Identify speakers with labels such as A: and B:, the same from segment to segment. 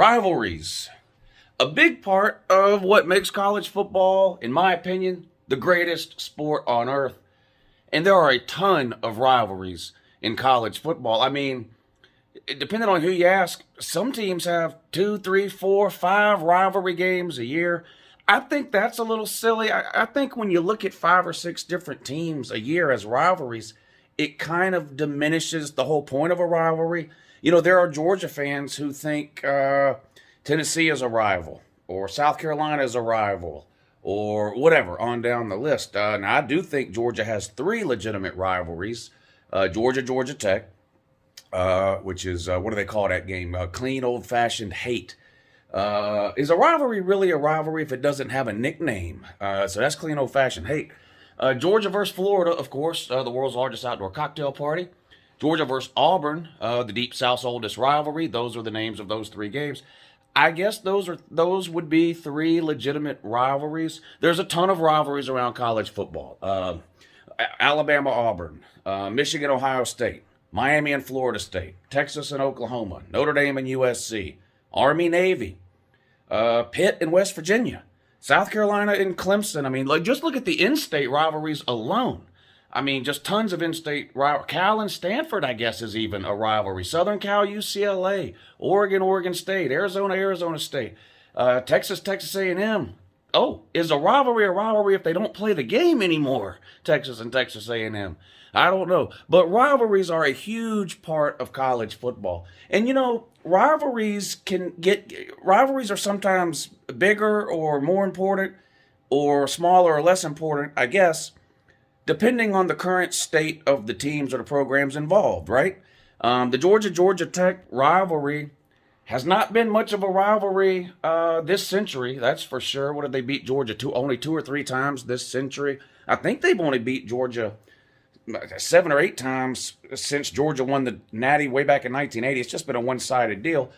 A: Rivalries. A big part of what makes college football, in my opinion, the greatest sport on earth. And there are a ton of rivalries in college football. I mean, depending on who you ask, some teams have 2, 3, 4, 5 rivalry games a year. I think that's a little silly. I think when you look at 5 or 6 different teams a year as rivalries, it kind of diminishes the whole point of a rivalry. You know, there are Georgia fans who think Tennessee is a rival, or South Carolina is a rival, or whatever, on down the list. Now, I do think Georgia has 3 legitimate rivalries. Georgia Tech, which is, what do they call that game? Clean old-fashioned hate. Is a rivalry really a rivalry if it doesn't have a nickname? So that's clean old-fashioned hate. Georgia versus Florida, of course, the world's largest outdoor cocktail party. Georgia versus Auburn, the Deep South's oldest rivalry. Those are the names of those 3 games. I guess those would be 3 legitimate rivalries. There's a ton of rivalries around college football. Alabama-Auburn, Michigan-Ohio State, Miami and Florida State, Texas and Oklahoma, Notre Dame and USC, Army-Navy, Pitt and West Virginia, South Carolina and Clemson. I mean, just look at the in-state rivalries alone. I mean, just tons of in-state rivalries. Cal and Stanford, I guess, is even a rivalry. Southern Cal, UCLA, Oregon State, Arizona State, Texas A&M. Oh, is a rivalry if they don't play the game anymore? Texas and Texas A&M. I don't know. But rivalries are a huge part of college football. And, you know, rivalries are sometimes bigger or more important or smaller or less important, I guess, depending on the current state of the teams or the programs involved, right? The Georgia Tech rivalry has not been much of a rivalry this century, that's for sure. What did they beat Georgia only 2 or 3 times this century? I think they've only beat Georgia 7 or 8 times since Georgia won the Natty way back in 1980. It's just been a one-sided deal.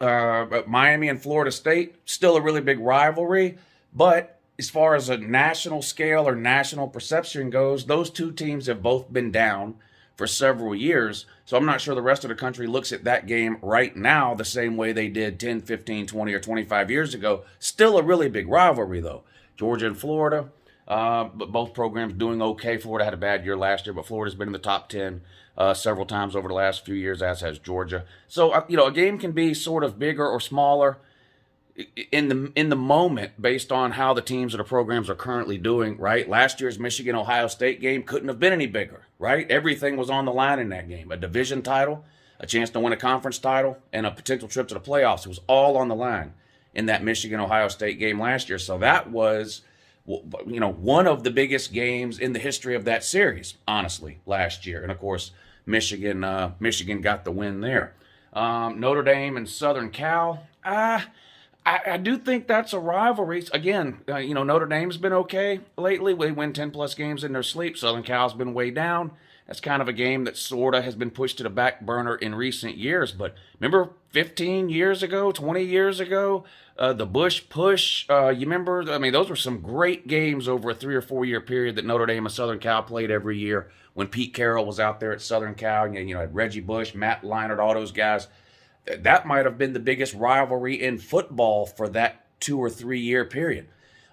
A: Miami and Florida State, still a really big rivalry, but as far as a national scale or national perception goes, those 2 teams have both been down for several years. So I'm not sure the rest of the country looks at that game right now the same way they did 10, 15, 20, or 25 years ago. Still a really big rivalry, though. Georgia and Florida, but both programs doing okay. Florida had a bad year last year, but Florida's been in the top 10 several times over the last few years, as has Georgia. So, you know, a game can be sort of bigger or smaller in the moment based on how the teams or the programs are currently doing, right? Last year's Michigan-Ohio State game couldn't have been any bigger, right? Everything was on the line in that game. A division title, a chance to win a conference title, and a potential trip to the playoffs. It was all on the line in that Michigan-Ohio State game last year. So that was, you know, one of the biggest games in the history of that series, honestly, last year. And, of course, Michigan got the win there. Notre Dame and Southern Cal, I do think that's a rivalry. Again, you know, Notre Dame's been okay lately. They win 10-plus games in their sleep. Southern Cal's been way down. That's kind of a game that sort of has been pushed to the back burner in recent years. But remember 15 years ago, 20 years ago, the Bush push? You remember? I mean, those were some great games over a 3 or 4 year period that Notre Dame and Southern Cal played every year when Pete Carroll was out there at Southern Cal. You know, had Reggie Bush, Matt Leinart, all those guys. That might have been the biggest rivalry in football for that 2 or 3 year period.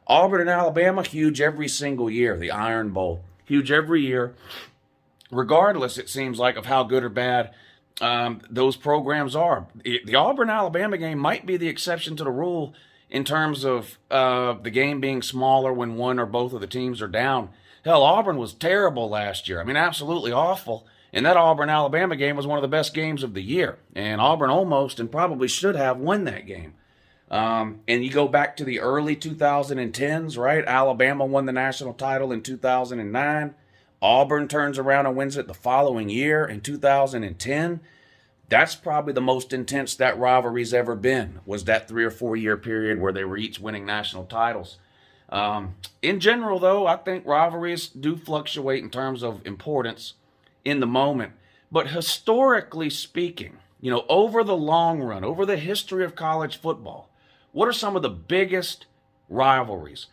A: Auburn and Alabama, huge every single year. The Iron Bowl, huge every year. Regardless, it seems like, of how good or bad those programs are. The Auburn-Alabama game might be the exception to the rule in terms of the game being smaller when one or both of the teams are down. Hell, Auburn was terrible last year. I mean, absolutely awful. And that Auburn-Alabama game was one of the best games of the year. And Auburn almost and probably should have won that game. And you go back to the early 2010s, right? Alabama won the national title in 2009. Auburn turns around and wins it the following year in 2010. That's probably the most intense that rivalry's ever been, was that 3 or 4 year period where they were each winning national titles. In general, though, I think rivalries do fluctuate in terms of importance in the moment. But historically speaking, you know, over the long run, over the history of college football, what are some of the biggest rivalries?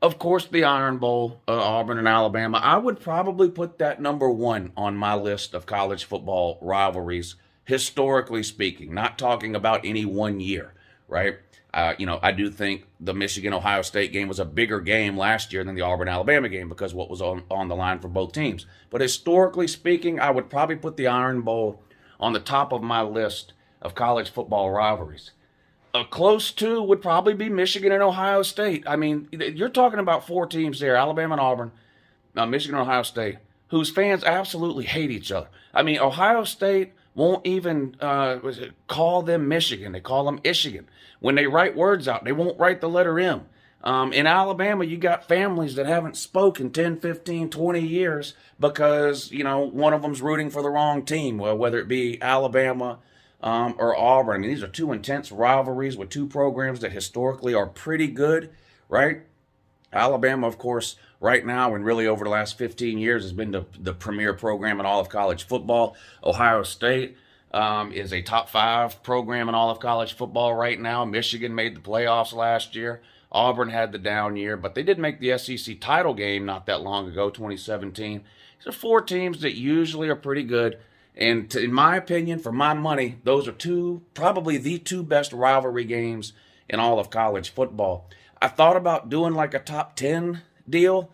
A: Of course, the Iron Bowl, Auburn and Alabama. I would probably put that number 1 on my list of college football rivalries historically speaking, not talking about any one year, right? I do think the Michigan-Ohio State game was a bigger game last year than the Auburn-Alabama game because what was on the line for both teams. But historically speaking, I would probably put the Iron Bowl on the top of my list of college football rivalries. A close two would probably be Michigan and Ohio State. I mean, you're talking about four teams there, Alabama and Auburn, Michigan and Ohio State, whose fans absolutely hate each other. I mean, Ohio State won't even call them Michigan. They call them Ishigan. When they write words out, they won't write the letter M. In Alabama, you got families that haven't spoken 10, 15, 20 years because, one of them's rooting for the wrong team, well, whether it be Alabama or Auburn. I mean, these are two intense rivalries with two programs that historically are pretty good, right? Alabama, of course, right now and really over the last 15 years has been the premier program in all of college football. Ohio State is a top 5 program in all of college football right now. Michigan made the playoffs last year. Auburn had the down year, but they did make the SEC title game not that long ago, 2017. These are 4 teams that usually are pretty good. And in my opinion, for my money, those are probably the 2 best rivalry games in all of college football. I thought about doing like a top 10 deal.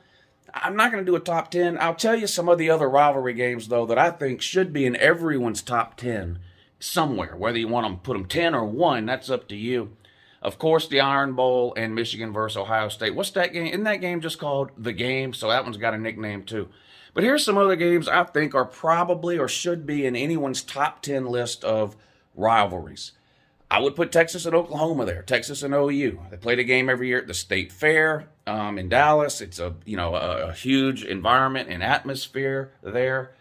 A: I'm not going to do a top 10. I'll tell you some of the other rivalry games, though, that I think should be in everyone's top 10 somewhere. Whether you want to put them 10 or 1, that's up to you. Of course, the Iron Bowl and Michigan versus Ohio State. What's that game? Isn't that game just called The Game? So that one's got a nickname, too. But here's some other games I think are probably or should be in anyone's top 10 list of rivalries. I would put Texas and Oklahoma there. Texas and OU. They play the game every year at the State Fair in Dallas. It's a huge environment and atmosphere there.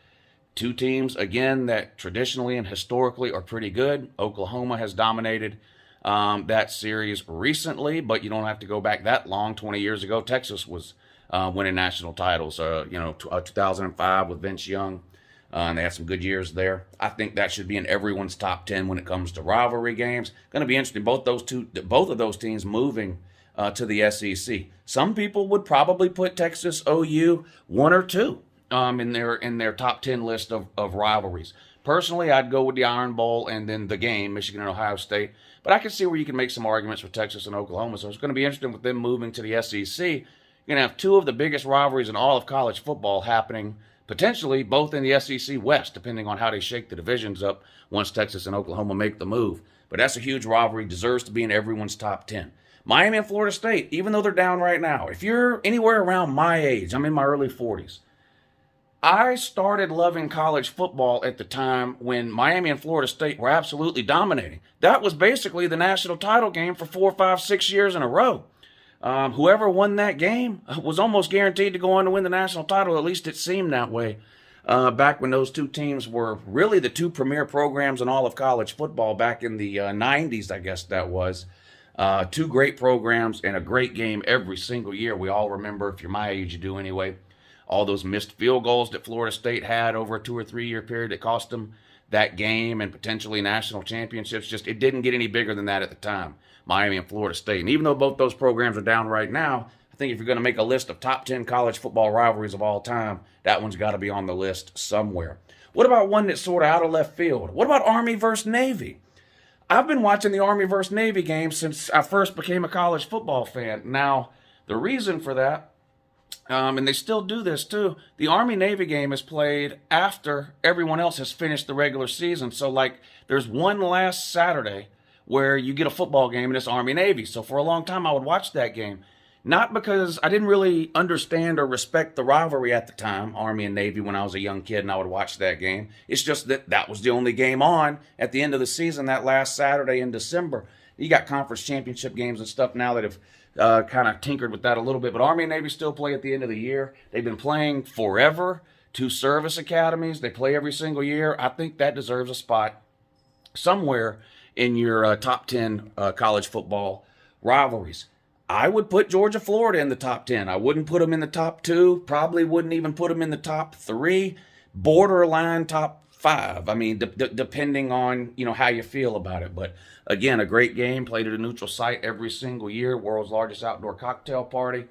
A: 2 teams, again, that traditionally and historically are pretty good. Oklahoma has dominated that series recently, but you don't have to go back that long. 20 years ago, Texas was winning national titles. 2005 with Vince Young. And they had some good years there. I think that should be in everyone's top 10 when it comes to rivalry games. Going to be interesting. Both of those teams moving to the SEC. Some people would probably put Texas OU 1 or 2 in their top 10 list of rivalries. Personally, I'd go with the Iron Bowl and then the game, Michigan and Ohio State. But I can see where you can make some arguments for Texas and Oklahoma. So it's going to be interesting with them moving to the SEC. You're going to have 2 of the biggest rivalries in all of college football happening potentially both in the SEC West, depending on how they shake the divisions up once Texas and Oklahoma make the move. But that's a huge rivalry, deserves to be in everyone's top 10. Miami and Florida State, even though they're down right now, if you're anywhere around my age, I'm in my early 40s, I started loving college football at the time when Miami and Florida State were absolutely dominating. That was basically the national title game for 4, 5, 6 years in a row. Whoever won that game was almost guaranteed to go on to win the national title. At least it seemed that way back when those 2 teams were really the 2 premier programs in all of college football back in the 90s, I guess that was. 2 great programs and a great game every single year. We all remember, if you're my age, you do anyway, all those missed field goals that Florida State had over a 2 or 3 year period that cost them that game and potentially national championships. Just, it didn't get any bigger than that at the time. Miami and Florida State. And even though both those programs are down right now, I think if you're going to make a list of top 10 college football rivalries of all time, that one's got to be on the list somewhere. What about one that's sort of out of left field? What about Army versus Navy? I've been watching the Army versus Navy game since I first became a college football fan. Now, the reason for that, and they still do this too, the Army-Navy game is played after everyone else has finished the regular season. So, there's one last Saturday where you get a football game and it's Army-Navy. So for a long time, I would watch that game. Not because I didn't really understand or respect the rivalry at the time, Army and Navy, when I was a young kid and I would watch that game. It's just that was the only game on at the end of the season that last Saturday in December. You got conference championship games and stuff now that have kind of tinkered with that a little bit. But Army and Navy still play at the end of the year. They've been playing forever. 2 service academies. They play every single year. I think that deserves a spot somewhere in your top 10 college football rivalries. I would put Georgia-Florida in the top 10. I wouldn't put them in the top 2. Probably wouldn't even put them in the top 3. Borderline top 5. I mean, depending on, how you feel about it. But again, a great game played at a neutral site every single year. World's largest outdoor cocktail party.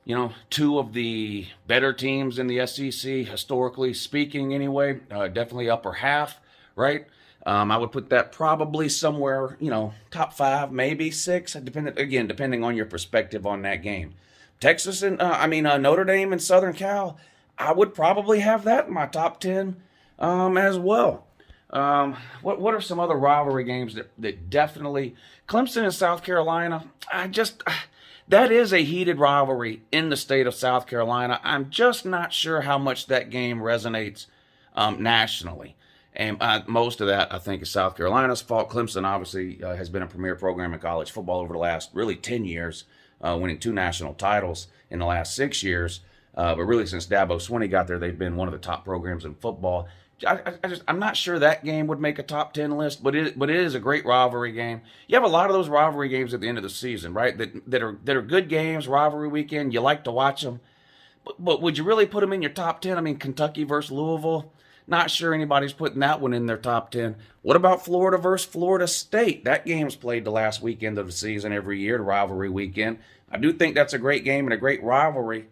A: 2 of the better teams in the SEC, historically speaking anyway. Definitely upper half, right? I would put that probably somewhere, top 5, maybe 6, depending on your perspective on that game. Texas and Notre Dame and Southern Cal, I would probably have that in my top 10 as well. What are some other rivalry games that definitely Clemson and South Carolina? That is a heated rivalry in the state of South Carolina. I'm just not sure how much that game resonates nationally. And most of that, I think, is South Carolina's fault. Clemson, obviously, has been a premier program in college football over the last, really, 10 years, winning 2 national titles in the last 6 years. But really, since Dabo Swinney got there, they've been one of the top programs in football. I'm not sure that game would make a top 10 list, but it is a great rivalry game. You have a lot of those rivalry games at the end of the season, right? That are good games, rivalry weekend. You like to watch them, but would you really put them in your top 10? I mean, Kentucky versus Louisville. Not sure anybody's putting that one in their top 10. What about Florida versus Florida State? That game's played the last weekend of the season every year, the rivalry weekend. I do think that's a great game and a great rivalry.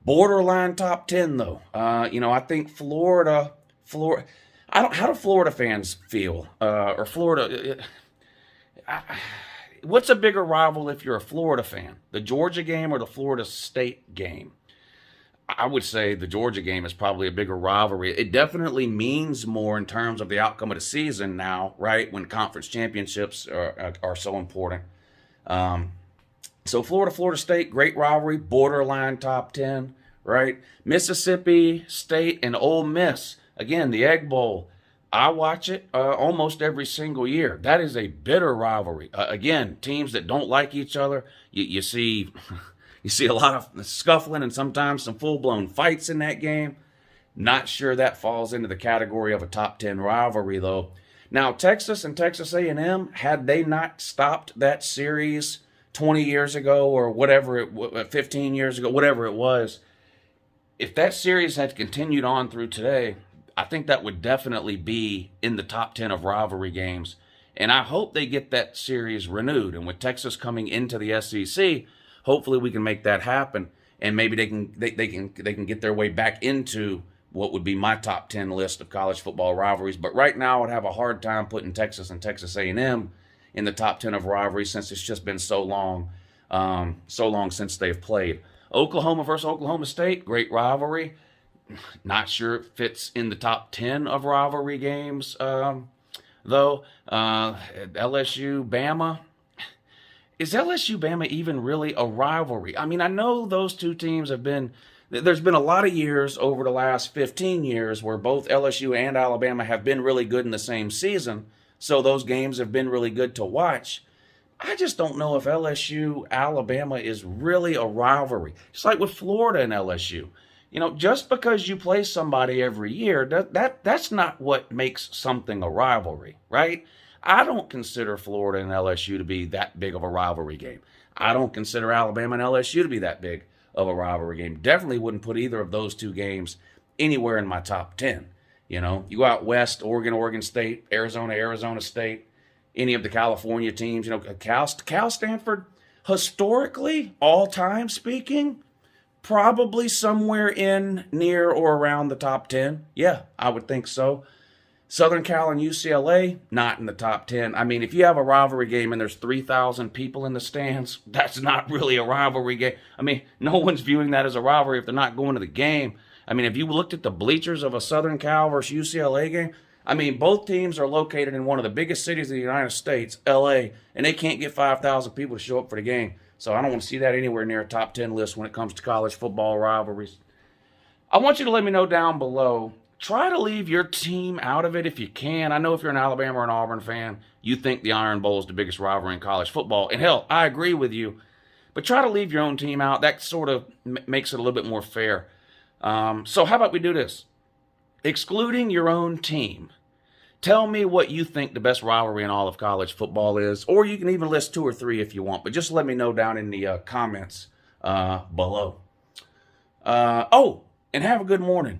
A: Borderline top 10, though. I think Florida. How do Florida fans feel? Or Florida? What's a bigger rival if you're a Florida fan? The Georgia game or the Florida State game? I would say the Georgia game is probably a bigger rivalry. It definitely means more in terms of the outcome of the season now, right? When conference championships are so important. So Florida State, great rivalry, borderline top 10, right? Mississippi State and Ole Miss, again, the Egg Bowl. I watch it almost every single year. That is a bitter rivalry. Again, teams that don't like each other. You see a lot of scuffling and sometimes some full-blown fights in that game. Not sure that falls into the category of a top 10 rivalry, though. Now, Texas and Texas A&M, had they not stopped that series 20 years ago or whatever, 15 years ago, whatever it was, if that series had continued on through today, I think that would definitely be in the top 10 of rivalry games. And I hope they get that series renewed. And with Texas coming into the SEC, hopefully we can make that happen, and maybe they can get their way back into what would be my top 10 list of college football rivalries. But right now, I would have a hard time putting Texas and Texas A&M in the top 10 of rivalries since it's just been so long since they've played. Oklahoma versus Oklahoma State, great rivalry. Not sure it fits in the top 10 of rivalry games, though. LSU, Bama. Is LSU-Bama even really a rivalry? I mean, I know those two teams there's been a lot of years over the last 15 years where both LSU and Alabama have been really good in the same season, so those games have been really good to watch. I just don't know if LSU-Alabama is really a rivalry. It's like with Florida and LSU. Just because you play somebody every year, that's not what makes something a rivalry, right? I don't consider Florida and LSU to be that big of a rivalry game. I don't consider Alabama and LSU to be that big of a rivalry game. Definitely wouldn't put either of those two games anywhere in my top 10. You go out west, Oregon State, Arizona State, any of the California teams, Cal, Stanford, historically, all time speaking, probably somewhere in, near, or around the top 10. Yeah, I would think so. Southern Cal and UCLA, not in the top 10. I mean, if you have a rivalry game and there's 3,000 people in the stands, that's not really a rivalry game. I mean, no one's viewing that as a rivalry if they're not going to the game. I mean, if you looked at the bleachers of a Southern Cal versus UCLA game, I mean, both teams are located in one of the biggest cities of the United States, LA, and they can't get 5,000 people to show up for the game. So I don't want to see that anywhere near a top 10 list when it comes to college football rivalries. I want you to let me know down below. Try to leave your team out of it if you can. I know if you're an Alabama or an Auburn fan, you think the Iron Bowl is the biggest rivalry in college football. And hell, I agree with you. But try to leave your own team out. That sort of makes it a little bit more fair. So how about we do this? Excluding your own team, tell me what you think the best rivalry in all of college football is. Or you can even list 2 or 3 if you want. But just let me know down in the comments below. And have a good morning.